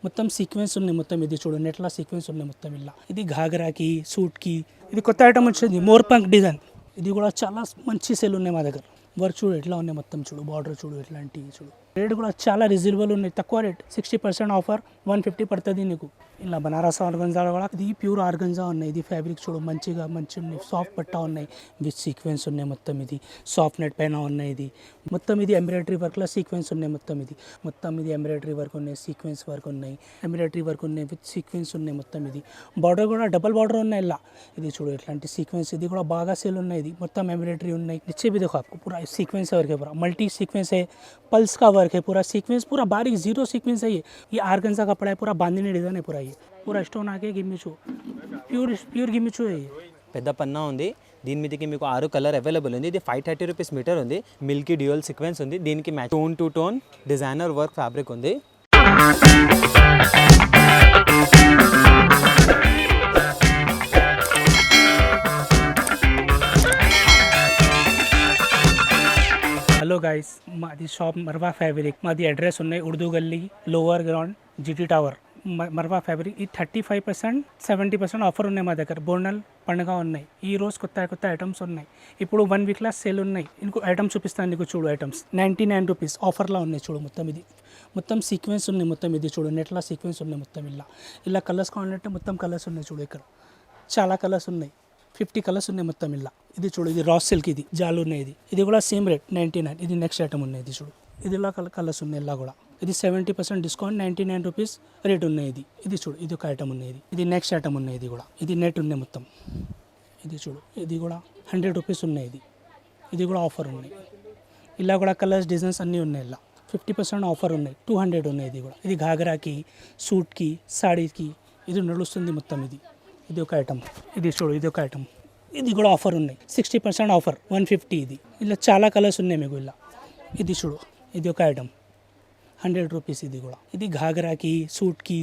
మొత్తం సీక్వెన్స్ ఉన్నాయి, మొత్తం ఇది చూడు నెట్లా సీక్వెన్స్ ఉన్నాయి మొత్తం ఇలా. ఇది ఘాగరాకి, సూట్కి. ఇది కొత్త ఐటమ్ వచ్చింది మోర్పంక్ డిజైన్. ఇది కూడా చాలా మంచి సేల్ ఉన్నాయి మా దగ్గర. వర్క్ చూడు ఎట్లా ఉన్నాయి మొత్తం చూడు, బార్డర్ చూడు ఎట్లాంటి చూడు. రేట్ కూడా చాలా రీజనబుల్ ఉన్నాయి, తక్కువ రేట్. 60% ఆఫర్, 150 పడుతుంది నీకు. ఇలా బనారస్ ఆర్గంజా కూడా ఇది ప్యూర్ ఆర్గంజా ఉన్నాయి. ఇది ఫ్యాబ్రిక్ చూడు మంచిగా మంచి ఉన్నాయి, సాఫ్ట్ పట్టా ఉన్నాయి, విత్ సీక్వెన్స్ ఉన్నాయి మొత్తం. ఇది సాఫ్ట్ నెట్ పైన ఉన్నాయి. ఇది మొత్తం ఇది ఎంబ్రాయిడరీ వర్క్లో సీక్వెన్స్ ఉన్నాయి మొత్తం. ఇది ఎంబ్రాయిడరీ వర్క్ ఉన్నాయి, సీక్వెన్స్ వర్క్ ఉన్నాయి, ఎంబ్రాయిడరీ వర్క్ ఉన్నాయి, విత్ సీక్వెన్స్ ఉన్నాయి మొత్తం. ఇది బార్డర్ కూడా డబల్ బార్డర్ ఉన్నాయి ఇలా. ఇది చూడు ఎట్లాంటి సీక్వెన్స్. ఇది కూడా బాగా సేల్ ఉన్నాయి. ఇది మొత్తం ఎంब्रॉयडरी ఉన్నాయి. नीचे भी देखो आपको पूरा सीक्वेंस वर्क है, पूरा मल्टी सीक्वेंस है, पल्स का वर्क है, पूरा सीक्वेंस पूरा बारीक जीरो सीक्वेंस है. ये आर्गेन्जा कपड़ा है, पूरा बांधनी डिजाइन है पूरा. ये पूरा स्टोन आके गिम्मिचू ప్యూర్ గిమ్మిచూ. పెద్ద పన్నా ఉంది. దీని మీదకి మీకు 6 కలర్ అవైలబుల్ ఉంది. ఇది 530 రూపీస్ మీటర్ ఉంది. మిల్కీ డ్యూయల్ సీక్వెన్స్ ఉంది. దీనికి match tone to tone designer work fabric ఉంది. హలో గైస్, మాది షాప్ మర్వా ఫ్యాబ్రిక్. మాది అడ్రస్ ఉన్నాయి Urdu Gali, lower ground, GT tower. Marwa fabric. ఈ 35% 70% ఆఫర్ ఉన్నాయి మా దగ్గర. బోనల్ పండుగ ఉన్నాయి. ఈ రోజు కొత్త ఐటమ్స్ ఉన్నాయి. ఇప్పుడు 1 వీక్లా సేల్ ఉన్నాయి. ఇంకో ఐటమ్స్ చూపిస్తాను నీకు చూడు. ఐటమ్స్ 99 రూపీస్ ఆఫర్లో ఉన్నాయి చూడు మొత్తం. ఇది మొత్తం సీక్వెన్స్ ఉన్నాయి మొత్తం. ఇది చూడు నెట్లా సీక్వెన్స్ ఉన్నాయి మొత్తం. ఇలా కలర్స్ కావాలంటే మొత్తం కలర్స్ ఉన్నాయి చూడు. ఇక్కడ చాలా కలర్స్ ఉన్నాయి, 50 కలర్స్ ఉన్నాయి మొత్తం ఇలా. ఇది చూడు, ఇది రా సిల్క్, ఇది జాలు ఉన్నాయి. ఇది కూడా సేమ్ రేట్ 99. ఇది నెక్స్ట్ ఐటమ్ ఉన్నాయి. ఇది చూడు, ఇది ఇలా కలర్స్ ఉన్నాయి ఇలా కూడా. ఇది 70% డిస్కౌంట్, 99 రూపీస్ రేట్ ఉన్నాయి. ఇది చూడు, ఇది ఒక ఐటమ్ ఉన్నాయి. ఇది నెక్స్ట్ ఐటమ్ ఉన్నాయి. ఇది కూడా ఇది నెట్ ఉన్నాయి మొత్తం. ఇది చూడు, ఇది కూడా 100 రూపీస్ ఉన్నాయి. ఇది కూడా ఆఫర్ ఉన్నాయి. ఇలా కూడా కలర్స్ డిజైన్స్ అన్నీ ఉన్నాయి. ఇలా 50% ఆఫర్ ఉన్నాయి. 200 ఉన్నాయి. ఇది కూడా ఇది ఘాగరాకి, సూట్కి, సాడీకి ఇది నడుస్తుంది మొత్తం. ఇది ఒక ఐటమ్. ఇది చూడు, ఇది ఒక ఐటమ్. ఇది కూడా ఆఫర్ ఉన్నాయి. 60% ఆఫర్, 150. ఇది ఇలా చాలా కలర్స్ ఉన్నాయి మీకు ఇలా. ఇది చూడు, ఇది ఒక ఐటమ్ 100 రూపీస్. ఇది కూడా ఇది ఘాగరాకి, సూట్కి,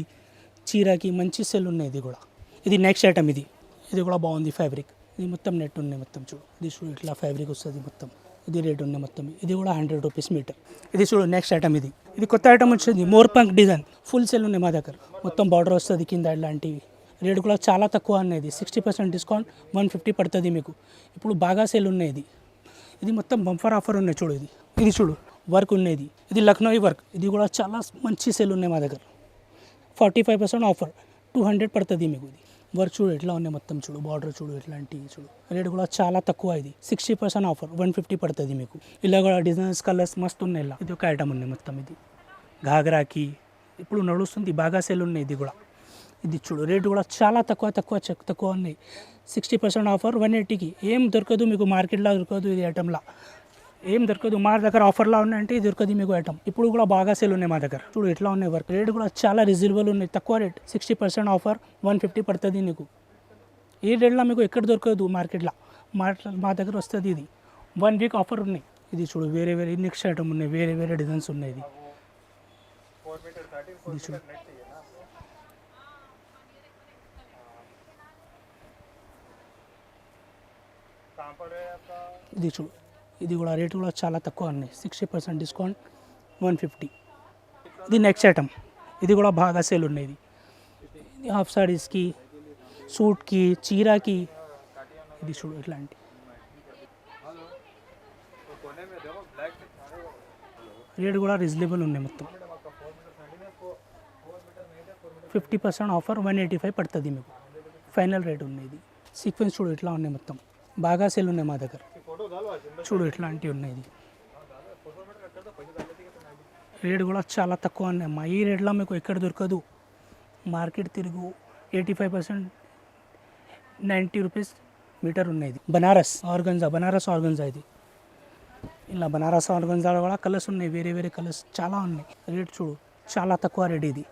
చీరకి మంచి సెల్ ఉన్నాయి. ఇది కూడా ఇది నెక్స్ట్ ఐటమ్. ఇది కూడా బాగుంది ఫ్యాబ్రిక్. ఇది మొత్తం నెట్ ఉన్నాయి మొత్తం చూడు. ఇది చూడు ఇట్లా ఫ్యాబ్రిక్ వస్తుంది మొత్తం. ఇది రేట్ ఉన్నాయి మొత్తం. ఇది కూడా 100 రూపీస్ మీటర్. ఇది చూడు నెక్స్ట్ ఐటమ్. ఇది కొత్త ఐటమ్ వచ్చింది మోర్పంక్ డిజైన్. ఫుల్ సెల్ ఉన్నాయి మా దగ్గర. మొత్తం బార్డర్ వస్తుంది కింద ఇలాంటివి. రేట్ కూడా చాలా తక్కువ ఉన్నాయి. 60% డిస్కౌంట్, 150 పడుతుంది మీకు. ఇప్పుడు బాగా సేల్ ఉన్నాయి. ఇది మొత్తం బంఫర్ ఆఫర్ ఉన్నాయి చూడు. ఇది చూడు వర్క్ ఉన్నాయి. ఇది లక్నోయి వర్క్. ఇది కూడా చాలా మంచి సేల్ ఉన్నాయి మా దగ్గర. 45% ఆఫర్, 200 పడుతుంది మీకు. ఇది వర్క్ చూడు ఎట్లా ఉన్నాయి మొత్తం చూడు. బార్డర్ చూడు ఎట్లాంటివి చూడు. రేట్ కూడా చాలా తక్కువ. ఇది 60% ఆఫర్, 150 పడుతుంది మీకు. ఇలా కూడా డిజైన్స్ కలర్స్ మస్తు ఉన్నాయి. ఇలా ఇది ఒక ఐటమ్ ఉన్నాయి మొత్తం. ఇది ఘాగరాకి ఇప్పుడు నడుస్తుంది, బాగా సేల్ ఉన్నాయి. ఇది కూడా ఇది చూడు రేట్ కూడా చాలా తక్కువ ఉన్నాయి. 60% ఆఫర్, 180కి. ఏం దొరకదు మీకు, మార్కెట్లో దొరకదు. ఇది ఐటమ్లా ఏం దొరకదు. మా దగ్గర ఆఫర్లా ఉన్నాయంటే ఇది దొరకదు మీకు ఐటమ్. ఇప్పుడు కూడా బాగా సేల్ ఉన్నాయి మా దగ్గర. చూడు ఎట్లా ఉన్నాయి వర్క్. రేట్ కూడా చాలా రీజనబుల్ ఉన్నాయి, తక్కువ రేట్. 60% ఆఫర్, 150 పడుతుంది నీకు. ఈ రేట్లో మీకు ఎక్కడ దొరకదు మార్కెట్లో. మా దగ్గర వస్తుంది. ఇది 1 వీక్ ఆఫర్ ఉన్నాయి. ఇది చూడు వేరే నెక్స్ట్ ఐటమ్ ఉన్నాయి, వేరే డిజైన్స్ ఉన్నాయి. ఇది చూడు, ఇది చూడు. ఇది కూడా రేట్ కూడా చాలా తక్కువ ఉన్నాయి. 60% డిస్కౌంట్, 150. ఇది నెక్స్ట్ ఐటమ్. ఇది కూడా బాగా సేల్ ఉన్నాయి. ఇది హాఫ్ సారీస్కి, సూట్కి, చీరకి. ఇది చూడు ఇట్లాంటి. రేట్ కూడా రీజనబుల్ ఉన్నాయి మొత్తం. 50% ఆఫర్, 185 పడుతుంది మీకు. ఫైనల్ రేట్ ఉన్నాయి. సీక్వెన్స్ చూడు ఇట్లా ఉన్నాయి మొత్తం. బాగా సేల్ ఉన్నాయి మా దగ్గర. చూడు ఇట్లాంటివి ఉన్నాయి. రేట్ కూడా చాలా తక్కువ ఉన్నాయి అమ్మా. ఈ రేట్లో మీకు ఎక్కడ దొరకదు. మార్కెట్ తిరుగు 85%, 90 రూపీస్ మీటర్ ఉన్నాయి. బనారస్ ఆర్గంజా. ఇది ఇలా బనారస్ ఆర్గంజాలో కూడా కలర్స్ ఉన్నాయి, వేరే కలర్స్ చాలా ఉన్నాయి. రేట్ చూడు చాలా తక్కువ రేట్. ఇది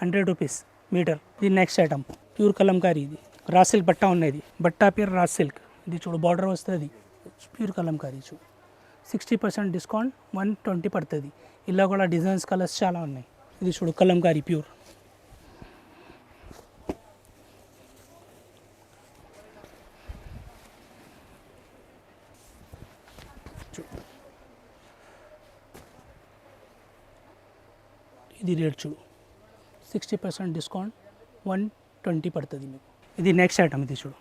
100 రూపీస్ మీటర్. ఇది నెక్స్ట్ ఐటమ్ ప్యూర్ కలంకారీ. ఇది రా సిల్క్ బట్ట ఉన్నాయి. బట్ట పేరు రా సిల్క్. ఇది చూడు బార్డర్ వస్తుంది, ప్యూర్ కలంకారీ. చూడు 60% డిస్కౌంట్, 120 పడుతుంది. ఇలా కూడా డిజైన్స్ కలర్స్ చాలా ఉన్నాయి. ఇది చూడు కలంకారీ ప్యూర్. ఇది రేట్ చూడు 60% డిస్కౌంట్ 120 పడుతుంది మీకు. ఇది నెక్స్ట్ ఐటమ్, ఇది చూడు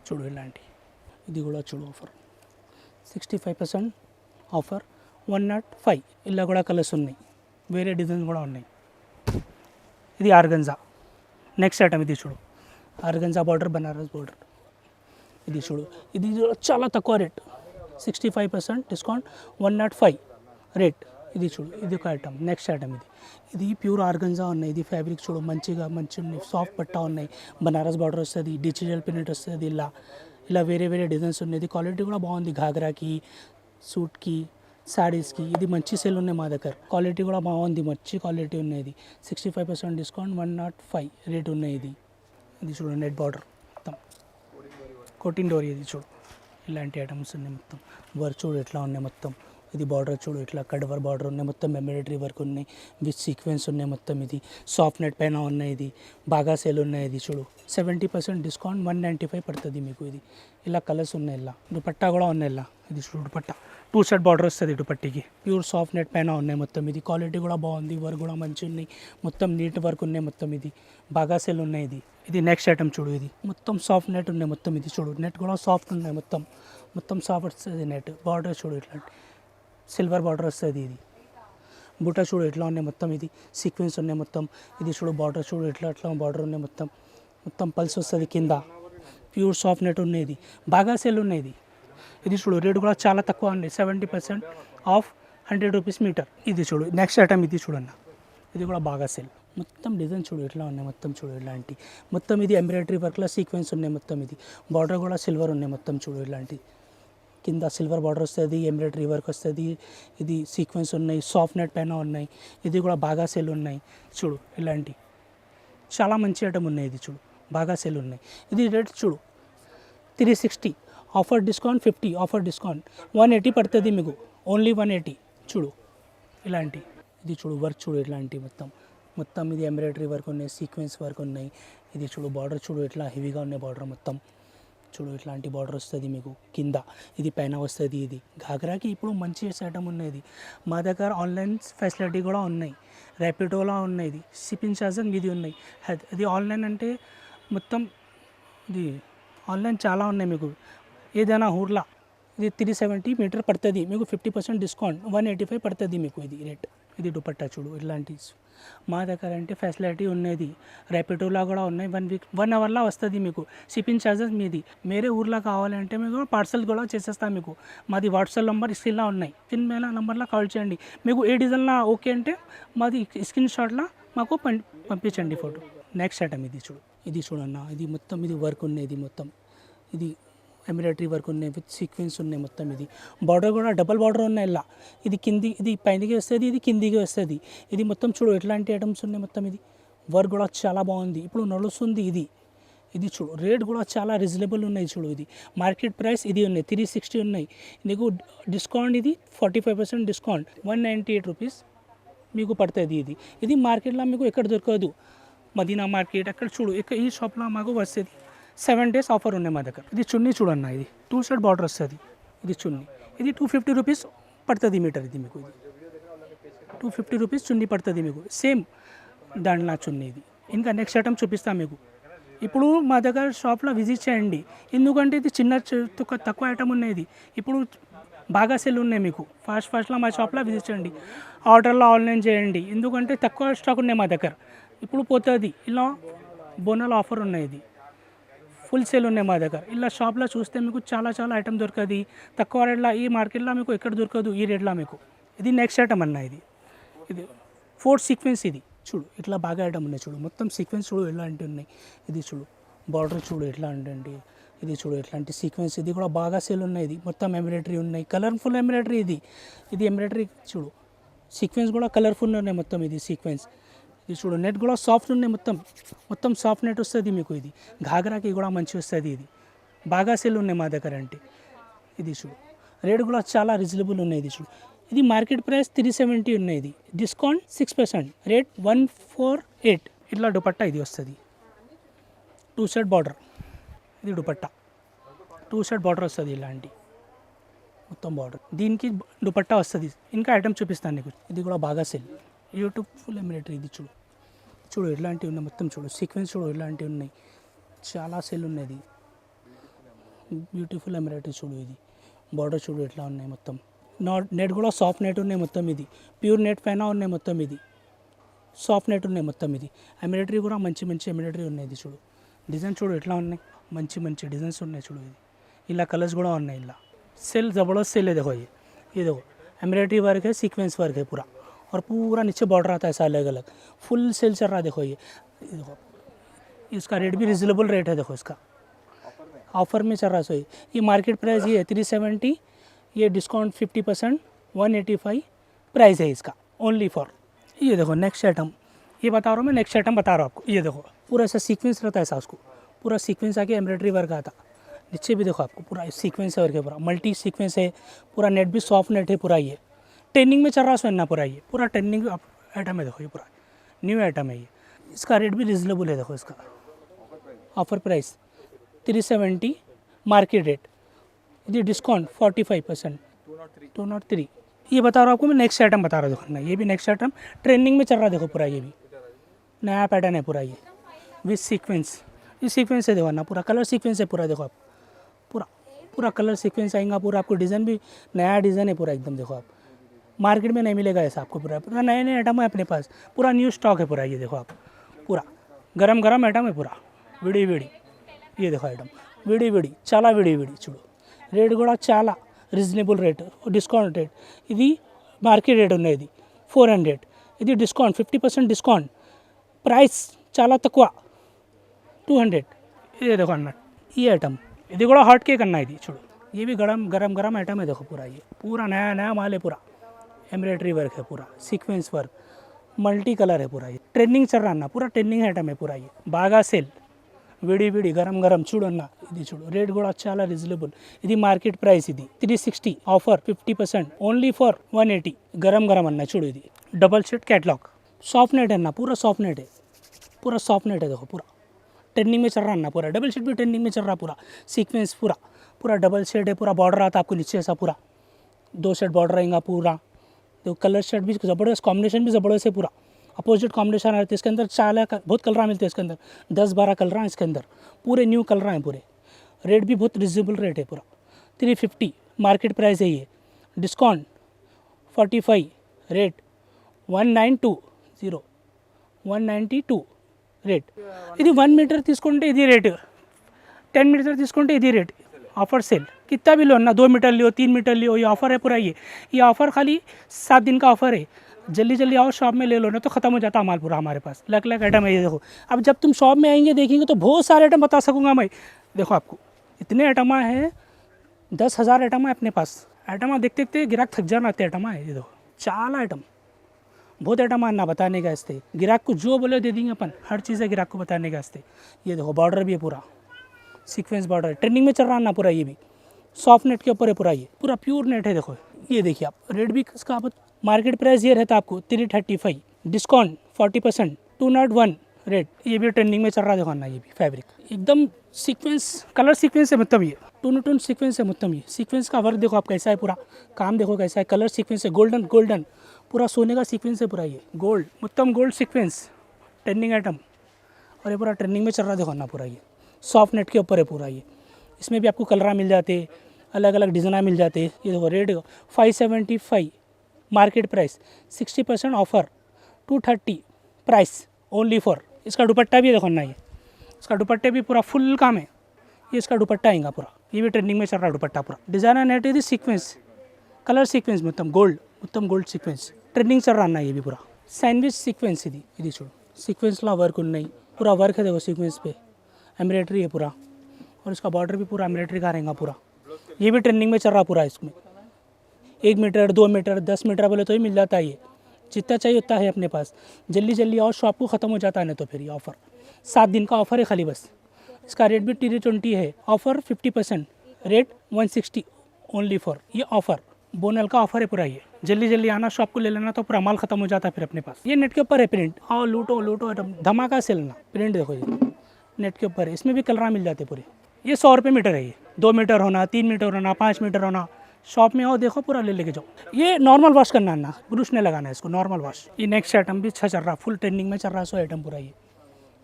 చూడు ఇలాంటి, ఇది కూడా చూడు ఆఫర్ 65% ఆఫర్ 105. ఇలా కూడా కలర్స్ ఉన్నాయి, వేరే డిజైన్స్ కూడా ఉన్నాయి. ఇది ఆర్గంజా నెక్స్ట్ ఐటమ్, ఇది చూడు ఆర్గంజా బార్డర్, బనారస్ బార్డర్. ఇది చూడు, ఇది చాలా తక్కువ రేట్, 65% డిస్కౌంట్ 105 రేట్. ఇది చూడు, ఇది ఒక ఐటమ్. నెక్స్ట్ ఐటమ్, ఇది ప్యూర్ ఆర్గంజా ఉన్నాయి. ఇది ఫ్యాబ్రిక్ చూడు మంచిగా మంచి ఉన్నాయి, సాఫ్ట్ పట్టా ఉన్నాయి, బనారస్ బార్డర్ వస్తుంది, డిజిటల్ ప్రింట్ వస్తుంది. ఇలా వేరే వేరే డిజైన్స్ ఉన్నాయి. ఇది క్వాలిటీ కూడా బాగుంది, ఘాగ్రాకి, సూట్కి, శారీస్కి ఇది మంచి సేల్ ఉన్నాయి మా దగ్గర. క్వాలిటీ కూడా బాగుంది, మంచి క్వాలిటీ ఉన్నది. 65% డిస్కౌంట్ 105 రేట్ ఉన్నాయి. ఇది చూడు నెట్ బార్డర్ మొత్తం కోటిన్ డోరీ. ఇది చూడు ఇలాంటి ఐటమ్స్ ఉన్నాయి మొత్తం. వర్క్ చూడు ఎట్లా ఉన్నాయి మొత్తం. ఇది బార్డర్ చూడు ఇట్లా కడ్వర్ బార్డర్ ఉన్నాయి, మొత్తం ఎంబ్రాయిడరీ వర్క్ ఉన్నాయి, విత్ సీక్వెన్స్ ఉన్నాయి మొత్తం. ఇది సాఫ్ట్ నెట్ పైన ఉన్నాయి, ఇది బాగా సేల్ ఉన్నాయి. ఇది చూడు 70% డిస్కౌంట్ 195 పడుతుంది మీకు. ఇది ఇలా కలర్స్ ఉన్నాయి. ఇలా దుపట్టా కూడా ఉన్నాయి. ఇలా ఇది చూడు దుపట్టా 2 సెట్ బార్డర్ వస్తుంది దుపట్టికి, ప్యూర్ సాఫ్ట్ నెట్ పైన ఉన్నాయి మొత్తం. ఇది క్వాలిటీ కూడా బాగుంది, వర్క్ కూడా మంచి ఉన్నాయి, మొత్తం నీట్ వర్క్ ఉన్నాయి మొత్తం. ఇది బాగా సేల్ ఉన్నాయి. ఇది నెక్స్ట్ ఐటమ్ చూడు, ఇది మొత్తం సాఫ్ట్ నెట్ ఉన్నాయి మొత్తం. ఇది చూడు నెట్ కూడా సాఫ్ట్ ఉన్నాయి మొత్తం సాఫ్ట్ వస్తుంది నెట్. బార్డర్ చూడు ఇట్లాంటి సిల్వర్ బార్డర్ వస్తుంది. ఇది బుట్ట చూడు ఎట్లా ఉన్నాయి మొత్తం. ఇది సీక్వెన్స్ ఉన్నాయి మొత్తం. ఇది చూడు బార్డర్ చూడు ఎట్లా బార్డర్ ఉన్నాయి మొత్తం పల్స్ వస్తుంది కింద. ప్యూర్ సాఫ్ట్ నెట్ ఉన్నాయి. ఇది బాగా సేల్ ఉన్నాయి. ఇది చూడు రేట్ కూడా చాలా తక్కువ ఉంది, 70% ఆఫ్ 100 రూపీస్ మీటర్. ఇది చూడు నెక్స్ట్ ఐటమ్, ఇది చూడన్న, ఇది కూడా బాగా సేల్. మొత్తం డిజైన్ చూడు ఎట్లా ఉన్నాయి మొత్తం. చూడు ఇలాంటి మొత్తం. ఇది ఎంబ్రాయిడరీ వర్క్లో సీక్వెన్స్ ఉన్నాయి మొత్తం. ఇది బార్డర్ కూడా సిల్వర్ ఉన్నాయి మొత్తం. చూడు ఇలాంటి కింద సిల్వర్ బార్డర్ వస్తుంది, ఎంబ్రాయిడరీ వర్క్ వస్తుంది. ఇది సీక్వెన్స్ ఉన్నాయి, సాఫ్ట్ నెట్ పైన ఉన్నాయి. ఇది కూడా బాగా సేల్ ఉన్నాయి. చూడు ఇలాంటి చాలా మంచి ఐటమ్ ఉన్నాయి. ఇది చూడు బాగా సేల్ ఉన్నాయి. ఇది రేట్ చూడు 360, ఆఫర్ డిస్కౌంట్ 50, ఆఫర్ డిస్కౌంట్ 180 పడుతుంది మీకు, ఓన్లీ 180. చూడు ఇలాంటి. ఇది చూడు వర్క్ చూడు ఇట్లాంటి మొత్తం. ఇది ఎంబ్రాయిడరీ వర్క్ ఉన్నాయి, సీక్వెన్స్ వర్క్ ఉన్నాయి. ఇది చూడు బార్డర్ చూడు ఎట్లా హెవీగా ఉన్నాయి బార్డర్ మొత్తం. చూడు ఇట్లాంటి బార్డర్ వస్తుంది మీకు కింద, ఇది పైన వస్తుంది. ఇది ఘాగ్రాకి ఇప్పుడు మంచి ఐటమ్ ఉన్నది మా దగ్గర. ఆన్లైన్ ఫెసిలిటీ కూడా ఉన్నాయి, ర్యాపిడోలా ఉన్నాయి, ఇది షిప్పింగ్ ఛార్జెస్ మీది ఉన్నాయి. అది ఆన్లైన్ అంటే మొత్తం ఇది ఆన్లైన్ చాలా ఉన్నాయి మీకు. ఏదైనా ఊర్లా ఇది 370 మీటర్ పడుతుంది మీకు, 50% డిస్కౌంట్ 185 పడుతుంది మీకు. ఇది రేట్. ఇది దుపట్టా చూడు ఇట్లాంటి మా దగ్గర అంటే ఫెసిలిటీ ఉన్నది, ర్యాపిడోలా కూడా ఉన్నాయి. 1 అవర్లో వస్తుంది మీకు. షిప్పింగ్ ఛార్జెస్ మీది. వేరే ఊర్లో కావాలంటే మీకు పార్సల్ కూడా చేసేస్తాం మీకు. మాది వాట్సాప్ నెంబర్ స్క్రీన్లో ఉన్నాయి, స్క్రీన్ మీద నెంబర్లో కాల్ చేయండి. మీకు ఏ డిజైన్లో ఓకే అంటే మాది స్క్రీన్ షాట్లో మాకు పంపించండి ఫోటో. నెక్స్ట్ ఐటమ్, ఇది చూడు. ఇది చూడన్న, ఇది మొత్తం. ఇది వర్క్ ఉన్నది మొత్తం. ఇది ఎంబ్రాయిడరీ వర్క్ ఉన్నాయి, విత్ సీక్వెన్స్ ఉన్నాయి మొత్తం. ఇది బార్డర్ కూడా డబల్ బార్డర్ ఉన్నాయి. ఇలా ఇది కింది, ఇది పైనకి వస్తుంది, ఇది కిందికి వస్తుంది. ఇది మొత్తం చూడు ఎట్లాంటి ఐటమ్స్ ఉన్నాయి మొత్తం. ఇది వర్క్ కూడా చాలా బాగుంది, ఇప్పుడు నడుస్తుంది. ఇది చూడు రేట్ కూడా చాలా రీజనబుల్ ఉన్నాయి. చూడు ఇది మార్కెట్ ప్రైస్ ఇది ఉన్నాయి 360 ఉన్నాయి. నీకు డిస్కౌంట్ ఇది 45% డిస్కౌంట్ 198 రూపీస్ మీకు పడుతుంది. ఇది మార్కెట్లో మీకు ఎక్కడ దొరకదు, మదీనా మార్కెట్ అక్కడ చూడు. ఈ షాప్లో మాకు వస్తుంది 7 days ఆఫర్ ఉన్నాయి మా దగ్గర. ఇది చున్నీ చూడన్న, ఇది 2 సెట్ బార్డర్ వస్తుంది. ఇది చున్నీ, ఇది 250 రూపీస్ పడుతుంది మీటర్. ఇది మీకు ఇది 250 రూపీస్ చున్నీ పడుతుంది మీకు, సేమ్ దాంట్లో చున్నీ. ఇది ఇంకా నెక్స్ట్ ఐటమ్ చూపిస్తాను మీకు. ఇప్పుడు మా దగ్గర షాప్లో విజిట్ చేయండి, ఎందుకంటే ఇది చిన్న తక్కువ ఐటమ్ ఉన్నాయి. ఇప్పుడు బాగా సెల్ ఉన్నాయి మీకు. ఫాస్ట్లో మా షాప్లో విజిట్ చేయండి, ఆర్డర్లో ఆన్లైన్ చేయండి, ఎందుకంటే తక్కువ స్టాక్ ఉన్నాయి మా దగ్గర. ఇప్పుడు పోతుంది. ఇలా బోనాల ఆఫర్ ఉన్నాయి, ఇది ఫుల్ సేల్ ఉన్నాయి మా దగ్గర. ఇలా షాప్లో చూస్తే మీకు చాలా ఐటమ్ దొరకదు తక్కువ రేట్లో. ఈ మార్కెట్లో మీకు ఎక్కడ దొరకదు ఈ రేట్లో మీకు. ఇది నెక్స్ట్ ఐటమ్ అన్న, ఇది 4 సీక్వెన్స్. ఇది చూడు ఇట్లా బాగా ఐటమ్ ఉన్నాయి. చూడు మొత్తం సీక్వెన్స్ చూడు ఎలాంటి ఉన్నాయి. ఇది చూడు బార్డర్ చూడు ఎట్లా అంటే. ఇది చూడు ఎట్లాంటి సీక్వెన్స్. ఇది కూడా బాగా సేల్ ఉన్నాయి. ఇది మొత్తం ఎంబ్రాయిడరీ ఉన్నాయి, కలర్ఫుల్ ఎంబ్రాయిడరీ. ఇది ఎంబ్రాయిడరీ చూడు, సీక్వెన్స్ కూడా కలర్ఫుల్ ఉన్నాయి మొత్తం. ఇది సీక్వెన్స్. ఇది చూడు నెట్ కూడా సాఫ్ట్ ఉన్నాయి మొత్తం సాఫ్ట్ నెట్ వస్తుంది మీకు. ఇది ఘాగ్రాకి కూడా మంచి వస్తుంది. ఇది బాగా సేల్ ఉన్నాయి మా దగ్గర అంటే. ఇది చూడు రేట్ కూడా చాలా రీజనబుల్ ఉన్నాయి. ఇది చూడు, ఇది మార్కెట్ ప్రైస్ 370 ఉన్నాయి. ఇది డిస్కౌంట్ 6%, రేట్ 148. ఇట్లా దుపట్టా ఇది వస్తుంది, 2 సెట్ బార్డర్. ఇది దుపట్టా 2 సెట్ బార్డర్ వస్తుంది. ఇలాంటి మొత్తం బార్డర్ దీనికి దుపట్టా వస్తుంది ఇంకా ఐటమ్ చూపిస్తాను నీకు ఇది కూడా బాగా సెల్ యూట్యూబ్ ఫుల్ ఎంబ్రాయిడరీ ఇది చూడు చూడు ఇలాంటివి ఉన్నాయి మొత్తం చూడు సీక్వెన్స్ చూడు ఇలాంటివి ఉన్నాయి చాలా సెల్ ఉన్నది బ్యూటిఫుల్ ఎంబ్రాయిడరీ చూడు ఇది బార్డర్ చూడు ఎట్లా ఉన్నాయి మొత్తం నెట్ కూడా సాఫ్ట్ నెట్ ఉన్నాయి మొత్తం ఇది ప్యూర్ నెట్ పైన ఉన్నాయి మొత్తం ఇది సాఫ్ట్ నెట్ ఉన్నాయి మొత్తం ఇది ఎంబ్రాయిడరీ కూడా మంచి మంచి ఎంబ్రాయిడరీ ఉన్నాయి ఇది చూడు డిజైన్ చూడు ఎట్లా ఉన్నాయి మంచి మంచి డిజైన్స్ ఉన్నాయి చూడు ఇది ఇలా కలర్स కూడా ఉన్నాయి ఇలా सेल ज़बरदस्त सेल है देखो ये देखो एम्ब्रॉयडरी वर्क है सीक्वेंस वर्क है पूरा और पूरा नीचे बॉर्डर आता है ऐसा अलग अलग फुल सेल चल रहा है देखो ये देखो इसका रेट भी रिजनेबल रेट है देखो इसका ऑफर में चल रहा है सो ये मार्केट प्राइस ये है 370 ये डिस्काउंट 50% 185 प्राइस है इसका ओनली फॉर ये देखो नेक्स्ट आइटम ये बता रहा हूँ मैं नेक्स्ट आइटम बता रहा हूँ आपको ये देखो पूरा ऐसा सीक्वेंस रहता है ऐसा उसको पूरा सीक्वेंस आके एम्ब्रॉयडरी वर्क आता नीचे भी देखो आपको पूरा सीक्वेंस वर्क है पूरा मल्टी सीक्वेंस है पूरा नेट भी सॉफ्ट नेट है पूरा ये ट्रेंडिंग में चल रहा है पूरा ये पूरा ट्रेंडिंग आइटम है देखो ये पूरा न्यू आइटम है ये इसका रेट भी रिजनेबल है देखो इसका ऑफर प्राइस 370 मार्केट रेट ये डिस्काउंट 45% 203 ये बता रहा हूँ आपको मैं नेक्स्ट आइटम बता रहा हूँ देखो ना ये भी नेक्स्ट आइटम ट्रेंडिंग में चल रहा है देखो पूरा ये भी नया पैटर्न है पूरा ये विथ सीक्वेंस ये सीक्वेंस है देखो ना पूरा कलर सीक्वेंस है पूरा देखो आप पूरा पूरा कलर सीक्वेंस आएगा पूरा आपको डिज़ाइन भी नया डिज़ाइन है पूरा एकदम देखो आप मार्केट में नहीं मिलेगा ऐसा आपको पूरा पूरा नए नए आइटम है अपने पास पूरा न्यू स्टॉक है पूरा ये देखो आप पूरा गरम गरम आइटम है पूरा विड़ी विड़ी ये देखो आइटम विड़ी विड़ी చాలా విడి విడి చూడు రేట్ కూడా చాలా రీజనబుల్ రేట్ డిస్కౌంట్ రేట్ ఇది మార్కెట్ రేట్ ఉన్నది 400 ఇది డిస్కౌంట్ 50% డిస్కౌంట్ ప్రైస్ చాలా తక్కువ 200 ये देखो अन्ना ये आइटम ये కూడా हॉट केक अन्ना ఇది చూడు ये भी गरम गरम गरम आइटम है देखो पूरा ये पूरा नया नया माल है पूरा एम्ब्रॉयडरी वर्क है पूरा सीक्वेंस वर्क मल्टी कलर है पूरा ये ट्रेंडिंग चल रहा अन्ना पूरा ट्रेंडिंग आइटम है पूरा ये బాగా సేల్ విడి విడి గరం గరం చూడు అన్న ఇది చూడు రేట్ కూడా చాలా రీజనబుల్ ఇది మార్కెట్ ప్రైస్ ఇది 360 ఆఫర్ 50% ఓన్లీ ఫర్ 180 गरम गरम अन्ना చూడు ఇది double shade catalogue soft net है ना पूरा सॉफ्ट नेट है पूरा सॉफ्ट नेट है देखो पूरा ट्रेंडिंग में चल रहा है ना पूरा डबल शेड भी ट्रेंडिंग में चल रहा पूरा सीक्वेंस पूरा पूरा डबल शेड है पूरा बॉर्डर आता आपको नीचे ऐसा पूरा 2 शेड बॉर्डर रहेगा पूरा तो कलर शेड भी ज़बरदस्त कॉम्बिनेशन भी ज़बरदस्त है पूरा अपोजिट कॉम्बिनेशन आते हैं इसके अंदर बहुत कलर मिलते हैं इसके अंदर 10-12 कलर हैं इसके अंदर पूरे न्यू कलर हैं पूरे रेट भी बहुत रिजनेबल रेट है पूरा 350 मार्केट प्राइस है ये डिस्काउंट 45 रेट 192 రేట్ ఇది 1 मीटर తీసుకుంటే ఇది రేట్ 10 मीटर తీసుకుంటే ఇది రేట్ ऑफर सेल कितना भी लो ना 2 मीटर लियो 3 मीटर लियो ये ऑफ़र है पूरा ये ऑफ़र खाली 7 दिन का ऑफ़र है जल्दी जल्दी आओ शॉप में ले लो ना तो ख़त्म हो जाता माल पूरा हमारे पास अलग अलग आइटम है ये देखो अब जब तुम शॉप में आएंगे देखेंगे तो बहुत सारे आइटम बता सकूँगा मैं देखो आपको इतने आइटम हैं 10,000 आइटम है अपने पास आइटम देखते देखते गिराक थक जाना आते आइटम है ये देखो चाला आइटम बहुत आइटम आना बताने का वास्ते गिराक को जो बोले दे देंगे अपन हर चीज़ है गिराक को बताने का वास्ते ये देखो बॉर्डर भी है पूरा सीक्वेंस बॉर्डर ट्रेंडिंग में चल रहा ना पूरा ये भी सॉफ्ट नेट के ऊपर है पूरा ये पूरा प्योर नेट है देखो ये देखिए आप रेट भी इसका मार्केट प्राइस ये रहता आपको 335 डिस्काउंट 40% 201 रेट ये भी ट्रेंडिंग में चल रहा देखो ना ये भी फैब्रिक एकदम सीक्वेंस कलर सीक्वेंस है मतलब ये टून सीक्वेंस है मतलब ये सीक्वेंस का वर्क देखो आप कैसा है पूरा काम देखो कैसा है कलर सीक्वेंस है गोल्डन पूरा सोने का सीक्वेंस है पूरा ये गोल्ड उत्तम गोल्ड सीक्वेंस ट्रेंडिंग आइटम और ये पूरा ट्रेंडिंग में चल रहा देखो ना पूरा ये सॉफ्ट नेट के ऊपर है पूरा ये इसमें भी आपको कलर मिल जाते अलग अलग डिज़ाइन मिल जाते ये देखो rate 575 market price 60% offer 230 price only for इसका दुपट्टा भी देखो ना ये इसका दुपट्टे भी पूरा फुल काम है ये इसका दुपट्टा आएगा पूरा ये भी ट्रेंडिंग में चल रहा दुपट्टा पूरा डिज़ाइनर नेट ఇది सीक्वेंस कलर सीक्वेंस మొత్తం గోల్డ్ సీక్వెన్స్ ట్రెండింగ్ चल रहा ना ये भी पूरा सैंडविच सीक्वेंस ఇది చూడు सीक्वेंस ला वर्क ఉన్నాయి पूरा वर्क है देखो सीक्वेंस पे एम्ब्रॉयडरी है पूरा और इसका बॉर्डर भी पूरा एम्ब्रॉयडरी का रहेगा पूरा ये भी ट्रेंडिंग में चल रहा पूरा इसमें 1 मीटर 2 मीटर 10 मीटर बोले तो ही मिल जाता है ये जितना चाहिए उतना है अपने पास जल्दी और शॉप को ख़त्म हो जाता है नहीं तो फिर ये ऑफ़र 7 दिन का ऑफ़र है खाली बस इसका रेट भी 320 है ऑफ़र 50% रेट 160 ओनली फॉर ये ऑफ़र बोनल का ऑफ़र है पूरा ये जल्दी आना शॉप को ले लेना तो पूरा माल ख़त्म हो जाता है फिर अपने पास ये नेट के ऊपर है प्रिंट आओ लूटो धमाका से लेना प्रिंट देखो ये नेट के ऊपर है इसमें भी कलर मिल जाते पूरे ये 100 रुपये मीटर है ये 2 मीटर होना 3 मीटर होना 5 मीटर होना शॉप में आओ, देखो, पूरा ले लेके जाओ। ये नॉर्मल वॉश करना है ना, ब्रश नहीं लगाना है इसको, नॉर्मल वॉश। ये नेक्स्ट आइटम भी अच्छा चल रहा, फुल ट्रेंडिंग में चल रहा है। 100 आइटम पूरा ये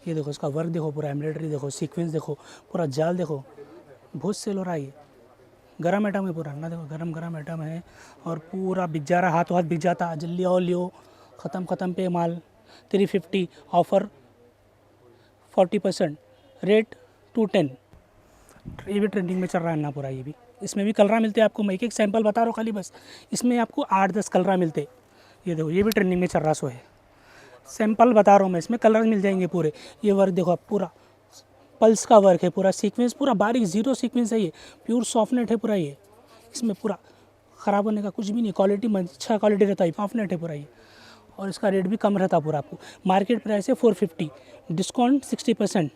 देखो, इसका वर्क देखो, पूरा एम्ब्रॉयडरी देखो, सीक्वेंस देखो, पूरा जाल देखो, बहुत सेल हो रहा है। ये गरम आइटम है पूरा ना, देखो गरम गरम आइटम है और पूरा बिक जा रहा, हाथों हाथ बिक जाता। जल्दी आओ, लियो, ख़त्म पे माल। 350 ऑफ़र, 40%, रेट 210। ये भी ट्रेंडिंग में चल रहा है ना पूरा। ये भी, इसमें भी कलर मिलते हैं आपको। मैं एक एक सैंपल बता रहा हूँ खाली बस। इसमें आपको 8-10 कलर मिलते। ये देखो, ये भी ट्रेंडिंग में चल रहा। 100 है, सैंपल बता रहा हूँ मैं, इसमें कलर मिल जाएंगे पूरे। ये वर्क देखो आप, पूरा पल्स का वर्क है, पूरा सीक्वेंस पूरा बारीक, जीरो सीक्वेंस है। ये प्योर सॉफ्टनेट है पूरा। ये इसमें पूरा ख़राब होने का कुछ भी नहीं, क्वालिटी अच्छा क्वालिटी रहता है, सॉफ्टनेट है पूरा ये। और इसका रेट भी कम रहता पूरा आपको। मार्केट प्राइस है 450, डिस्काउंट 60%,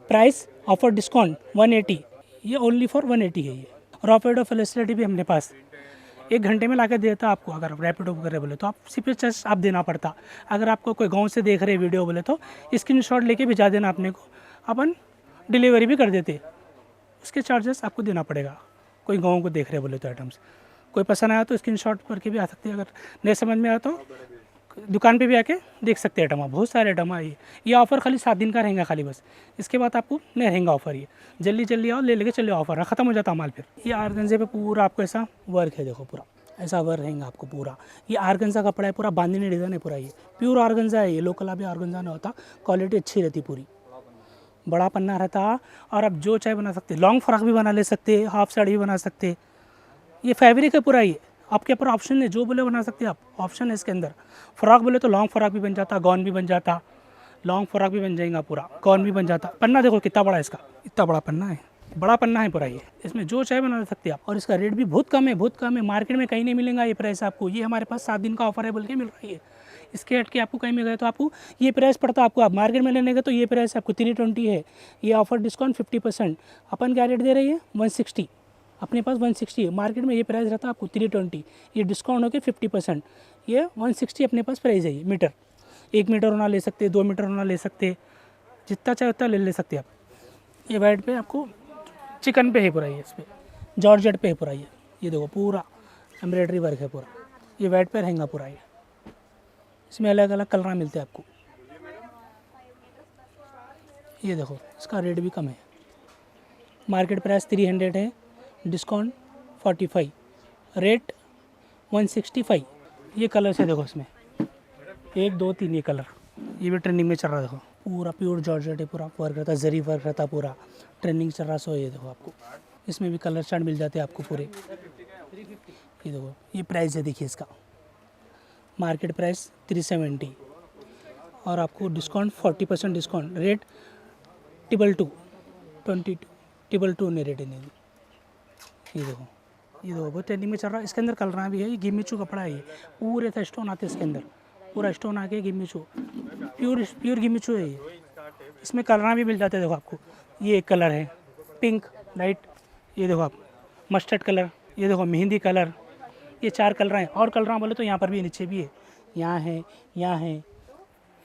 प्राइस ऑफर डिस्काउंट 180। ये ओनली फॉर 180 है ये। रैपिडो फैसिलिटी भी हमने पास 1 घंटे में ला के देता आपको। अगर रैपिडो करे बोले तो आप सिर्फ चार्ज आप देना पड़ता। अगर आपको कोई गांव से देख रहे वीडियो बोले तो स्क्रीनशॉट लेके भिजा देना अपने को, अपन डिलीवरी भी कर देते। उसके चार्जेस आपको देना पड़ेगा। कोई गाँव को देख रहे बोले तो आइटम्स कोई पसंद आया तो स्क्रीनशॉट करके भी आ सकते हैं। अगर नहीं समझ में आया तो दुकान पे भी आके देख सकते हैं। आइटम बहुत सारे आइटम है। ये ऑफ़र खाली 7 दिन का रहेगा खाली बस, इसके बाद आपको नहीं रहेगा ऑफ़र। ये जल्दी जल्दी आओ, ले लेके चले, ऑफ़र ख़त्म हो जाता माल फिर। ये आर्गेन्जा पे पूरा आपको ऐसा वर्क है, देखो पूरा ऐसा वर्क रहेगा आपको पूरा। ये आर्गेन्जा कपड़ा है, पूरा बांधनी डिज़ाइन है पूरा। ये प्योर आर्गेन्जा है, ये लोकल अभी आर्गेन्जा नहीं होता। क्वालिटी अच्छी रहती पूरी, बड़ा पन्ना रहता। और आप जो चाहे बना सकते, लॉन्ग फ्रॉक भी बना ले सकते, हाफ साड़ी भी बना सकते। ये फैब्रिक है पूरा। ये आपके ऊपर ऑप्शन है, जो बोले बना सकते हैं आप, ऑप्शन है इसके अंदर। फ्रॉक बोले तो लॉन्ग फ्रॉक भी बन जाता, गॉन भी बन जाता, लॉन्ग फ्रॉक भी बन जाएगा पूरा, गॉन भी बन जाता। पन्ना देखो कितना बड़ा है इसका, इतना बड़ा पन्ना है, बड़ा पन्ना है पूरा। ये इसमें जो चाहे बना सकते हैं आप। और इसका रेट भी बहुत कम है, बहुत कम है। मार्केट में कहीं नहीं मिलेगा ये प्राइस आपको। ये हमारे पास 7 दिन का ऑफर है बोल के मिल रही है। इसके हट के आपको कहीं मिल गए तो आपको ये प्राइस पड़ता आपको। आप मार्केट में लेने का तो ये प्राइस आपको 320 है। ये ऑफर डिस्काउंट 50%। अपन क्या रेट दे रही है, 160। अपने पास 160 है, मार्केट में ये प्राइस रहता है आपको 320। ये डिस्काउंट होकर 50%, ये 160 अपने पास प्राइस है। ये मीटर, 1 मीटर होना ले सकते, 2 मीटर होना ले सकते, जितना चाहे उतना ले सकते आप। ये वाइट पे आपको चिकन पे है पूरा। ये इस पर जॉर्जेट पे है पूरा। ये देखो पूरा एम्ब्रॉयडरी वर्क है पूरा। ये वाइट पे रहेगा पूरा। ये इसमें अलग अलग कलर मिलते हैं आपको। ये देखो, इसका रेट भी कम है। मार्केट प्राइस 300 है, डिस्काउंट 45, रेट 165। ये कलर से देखो, इसमें 1 2 3 ये कलर, ये भी ट्रेंडिंग में चल रहा है। देखो पूरा प्योर जॉर्जेट है, पूरा वर्क रहता है, जरी वर्क रहता है पूरा, ट्रेंडिंग चल रहा है। 100 ये देखो आपको, इसमें भी कलर चार्ट मिल जाते हैं आपको पूरे। ये देखो, ये प्राइस है, देखिए इसका मार्केट प्राइस 370 और आपको डिस्काउंट 40% डिस्काउंट, रेट 22 ने रेट नहीं। ये देखो बहुत ट्रेंडिंग में चल रहा है। इसके अंदर कलर भी है। ये गिम्मिचू कपड़ा है। ये पूरे ऐसा स्टोन आते हैं इसके अंदर, पूरा स्टोन आके गिम्मिचू, प्योर गिम्मिचू है ये। इसमें कलर भी मिल जाते हैं। देखो आपको, ये एक कलर है पिंक लाइट, ये देखो आप मस्टर्ड कलर, ये देखो मेहंदी कलर। ये 4 कलर हैं। और कलर बोले तो यहाँ पर भी, नीचे भी है, यहाँ है, यहाँ है।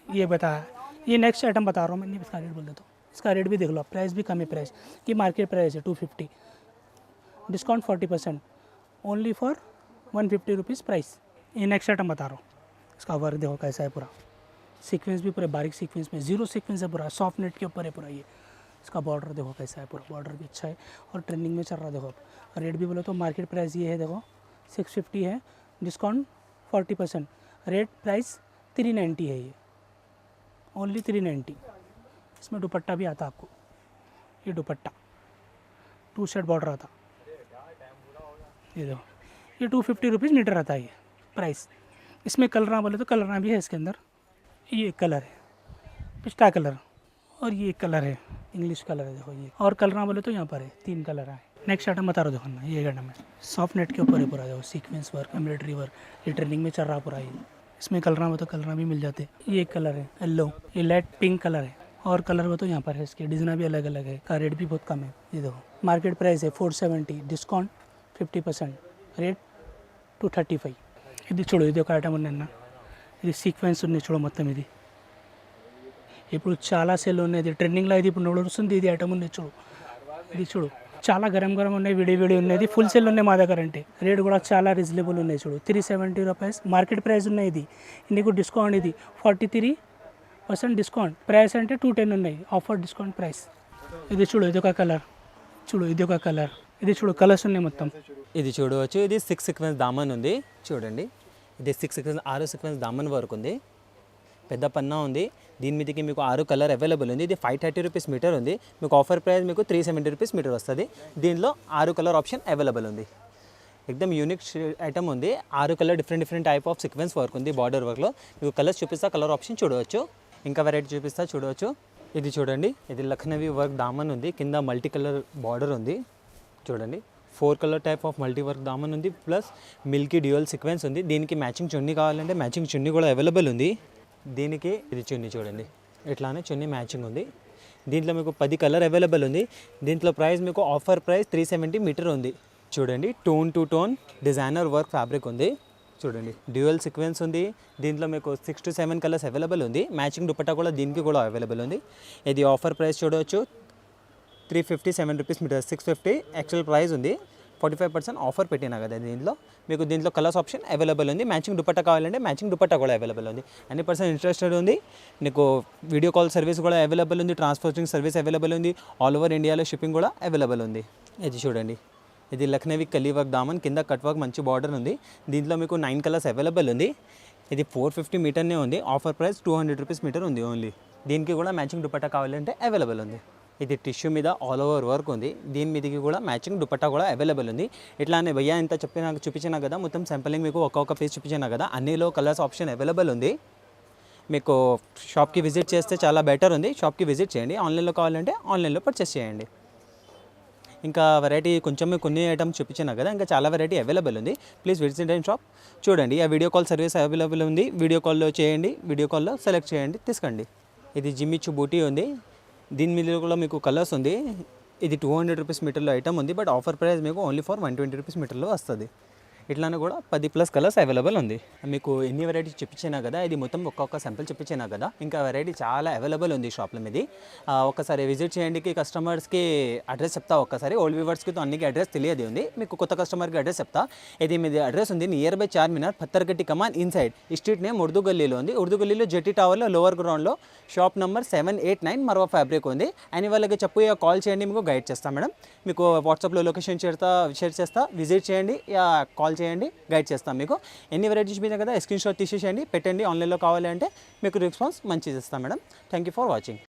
ये बताया, ये नेक्स्ट आइटम बता रहा हूँ मैं। इसका रेट बोल देता हूँ, इसका रेट भी देख लो, प्राइस भी कम है। प्राइस ये मार्केट प्राइस है 250, discount 40%, only for 150 rupees price. ये नेक्स्ट आइटम बता रहा हूँ। इसका वर्क देखो कैसा है पूरा, सीक्वेंस भी पूरे बारीक सीक्वेंस में, जीरो सीक्वेंस है पूरा, सॉफ्ट नेट के ऊपर है पूरा। ये इसका बॉर्डर देखो कैसा है पूरा, बॉर्डर भी अच्छा है और ट्रेंडिंग में चल रहा है। देखो आप रेट भी बोलो तो मार्केट प्राइस ये है, देखो 650 है, डिस्काउंट 40%, रेट प्राइस 390 है। ये ओनली 390। इसमें दुपट्टा भी आता आपको, ये दुपट्टा 2 सेट बॉर्डर आता। ये देखो, ये 250 रुपीज़ मीटर आता है ये प्राइस। इसमें कलर बोले तो कलर भी है इसके अंदर। ये एक कलर है पिस्ता कलर, और ये एक कलर है इंग्लिश कलर है। देखो ये, और कलर बोले तो यहाँ पर है 3 कलर है। नेक्स्ट आइटम बता रहा हूँ, देखो ना, ये आइटम है सॉफ्ट नेट के ऊपर है पूरा। देखो सीक्वेंस वर्क, एम्ब्रॉयडरी वर्क, ये ट्रेंडिंग में चल रहा पूरा। ये इसमें कलर हो तो कलर भी मिल जाते। ये एक कलर है येलो, ये लाइट पिंक कलर है, और कलर वो तो यहाँ पर है। इसके डिज़ाइन भी अलग अलग है, का रेट भी बहुत कम है। ये देखो मार्केट प्राइस है 470, डिस्काउंट 50%, रेट 235। ఇది చూడు, ఇది ఒక ఐటమ్ ఉన్నది, ఇది సీక్వెన్స్ ఉన్నాయి చూడు మొత్తం. ఇది ఇప్పుడు చాలా సెల్ ఉన్నది ట్రెండింగ్లో, ఇది ఇప్పుడు నడుస్తుంది. ఇది ఐటమ్ ఉన్నది చూడు, ఇది చూడు చాలా గరం గరం ఉన్నాయి, విడి ఉన్నది, ఫుల్ సేల్ ఉన్నాయి మా దగ్గర. అంటే రేట్ కూడా చాలా రీజనబుల్ ఉన్నాయి. చూడు 370 రూపీస్ మార్కెట్ ప్రైస్ ఉన్నాయి. ఇది నీకు డిస్కౌంట్, ఇది 43% డిస్కౌంట్ ప్రైస్. అంటే 210 ఉన్నాయి ఆఫర్ డిస్కౌంట్ ప్రైస్. ఇది చూడు, ఇది ఒక కలర్, చూడు ఇది ఒక కలర్, ఇది చూడు కలర్స్ ఉన్నాయి మొత్తం. ఇది చూడవచ్చు, ఇది 6 సీక్వెన్స్ దామన్ ఉంది చూడండి. ఇది 6 సీక్వెన్స్ 6 సీక్వెన్స్ దామన్ వర్క్ ఉంది, పెద్ద పన్నా ఉంది. దీని మీదకి మీకు 6 కలర్ అవైలబుల్ ఉంది. ఇది 530 రూపీస్ మీటర్ ఉంది. మీకు ఆఫర్ ప్రైస్ మీకు 370 రూపీస్ మీటర్ వస్తుంది. దీనిలో 6 కలర్ ఆప్షన్ అవైలబుల్ ఉంది. ఎక్దమ్ యూనిక్ ఐటమ్ ఉంది. 6 colour different type of sequence work ఉంది బార్డర్ వర్క్లో. మీకు కలర్స్ చూపిస్తా, కలర్ ఆప్షన్ చూడవచ్చు. ఇంకా వెరైటీ చూపిస్తా చూడవచ్చు. ఇది చూడండి, ఇది లక్నవీ వర్క్ దామన్ ఉంది, కింద మల్టీ కలర్ బార్డర్ ఉంది చూడండి. 4 colour type of multi work దామన్ ఉంది, ప్లస్ మిల్కీ డ్యూయల్ సీక్వెన్స్ ఉంది. దీనికి మ్యాచింగ్ చున్నీ కావాలంటే మ్యాచింగ్ చున్నీ కూడా అవైలబుల్ ఉంది. దీనికి ఇది చున్నీ చూడండి, ఇట్లానే చున్నీ మ్యాచింగ్ ఉంది. దీంట్లో మీకు 10 కలర్ అవైలబుల్ ఉంది. దీంట్లో ప్రైస్ మీకు ఆఫర్ ప్రైస్ 370 మీటర్ ఉంది చూడండి. Tone to tone designer work fabric ఉంది చూడండి. డ్యూయల్ సీక్వెన్స్ ఉంది. దీంట్లో మీకు 6 to 7 కలర్స్ అవైలబుల్ ఉంది. మ్యాచింగ్ దుపట్టా కూడా దీనికి కూడా అవైలబుల్ ఉంది. ఇది ఆఫర్ ప్రైస్ చూడవచ్చు 357 రూపీస్ మీటర్, 650 యాక్చువల్ ప్రైస్ ఉంది. 45% ఆఫర్ పెట్టినా కదా దీంట్లో. మీకు దీంట్లో కలర్స్ ఆప్షన్ అవైలబుల్ ఉంది. మ్యాచింగ్ దుపట్టా కావాలంటే మ్యాచింగ్ దుపట్టా కూడా అవైలబుల్ ఉంది. అన్ని పర్సన్ ఇంట్రెస్టెడ్ ఉంది. మీకు వీడియో కాల్ సర్వీస్ కూడా అవైలబుల్ ఉంది, ట్రాన్స్పోర్టింగ్ సర్వీస్ అవైలబుల్ ఉంది, ఆల్ ఓవర్ ఇండియాలో షిప్పింగ్ కూడా అవైలబుల్ ఉంది. ఇది చూడండి, ఇది లక్నవీ కలీ వర్క్ దామన్, కింద కట్ వర్క్ మంచి బార్డర్ ఉంది. దీంట్లో మీకు 9 కలర్స్ అవైలబుల్ ఉంది. ఇది 450 మీటర్నే ఉంది. ఆఫర్ ప్రైస్ 200 రూపీస్ మీటర్ ఉంది ఓన్లీ. దీనికి కూడా మ్యాచింగ్ దుపట్టా కావాలంటే అవైలబుల్ ఉంది. ఇది టిష్యూ మీద ఆల్ ఓవర్ వర్క్ ఉంది. దీని మీదకి కూడా మ్యాచింగ్ దుపట్టా కూడా అవైలబుల్ ఉంది. ఇట్లానే భయ్యా ఇంత చూపించినా కదా, మొత్తం శాంపలింగ్ మీకు ఒక్కొక్క పీస్ చూపించినా కదా, అన్నిలో కలర్స్ ఆప్షన్ అవైలబుల్ ఉంది. మీకు షాప్కి విజిట్ చేస్తే చాలా బెటర్ ఉంది. షాప్కి విజిట్ చేయండి. ఆన్లైన్లో కావాలంటే ఆన్లైన్లో పర్చేస్ చేయండి. ఇంకా వెరైటీ కొంచెం కొన్ని ఐటమ్స్ చూపించినా కదా, ఇంకా చాలా వెరైటీ అవైలబుల్ ఉంది. ప్లీజ్ విజిట్ అండ్ షాప్ చూడండి. ఆ వీడియో కాల్ సర్వీస్ అవైలబుల్ ఉంది. వీడియో కాల్లో చేయండి, వీడియో కాల్లో సెలెక్ట్ చేయండి, తీసుకోండి. ఇది జిమ్మిచ్చు బూటీ ఉంది. దీని మీద కూడా మీకు కలర్స్ ఉంది. ఇది 200 రూపీస్ మీటర్లో ఐటమ్ ఉంది, బట్ ఆఫర్ ప్రైస్ మీకు ఓన్లీ ఫర్ 120 రూపీస్ మీటర్లో వస్తుంది. ఇట్లానే కూడా 10+ కలర్స్ అవైలబుల్ ఉంది. మీకు ఎన్ని వెరైటీస్ చూపించినా కదా, ఇది మొత్తం ఒక్కొక్క శాంపిల్ చూపించినా కదా, ఇంకా వెరైటీ చాలా అవైలబుల్ ఉంది షాప్లో మీది. ఒక్కసారి విజిట్ చేయండి. కస్టమర్స్కి అడ్రస్ చెప్తా. ఒక్కసారి ఓల్డ్ వ్యూవర్స్కి అన్నికి అడ్రస్ తెలియదు ఉంది. మీకు కొత్త కస్టమర్కి అడ్రస్ చెప్తా. ఇది మీది అడ్రస్ ఉంది near by Charminar, Pathargatti come on inside. ఈ స్ట్రీట్ నేమ్ ఉర్దూ గల్లీలో ఉంది. ఉర్దూ గల్లీలో జెట్టి టవర్లో లోవర్ గ్రౌండ్లో షాప్ నెంబర్ 789 మరో ఫ్యాబ్రిక్ ఉంది. అని వాళ్ళకి చెప్పు కాల్ చేయండి, మీకు గైడ్ చేస్తాం మేడం. మీకు వాట్సాప్లో లొకేషన్ షేర్ చేస్తా. విజిట్ చేయండి, కాల్ చేయండి, గైడ్ చేస్తాం. మీకు ఎన్ని వెరైటీస్ మీద కదా స్క్రీన్ షాట్ తీసేసేయండి, పెట్టండి. ఆన్లైన్లో కావాలి అంటే మీకు రెస్పాన్స్ మంచిది ఇస్తాం madam. Thank you for watching.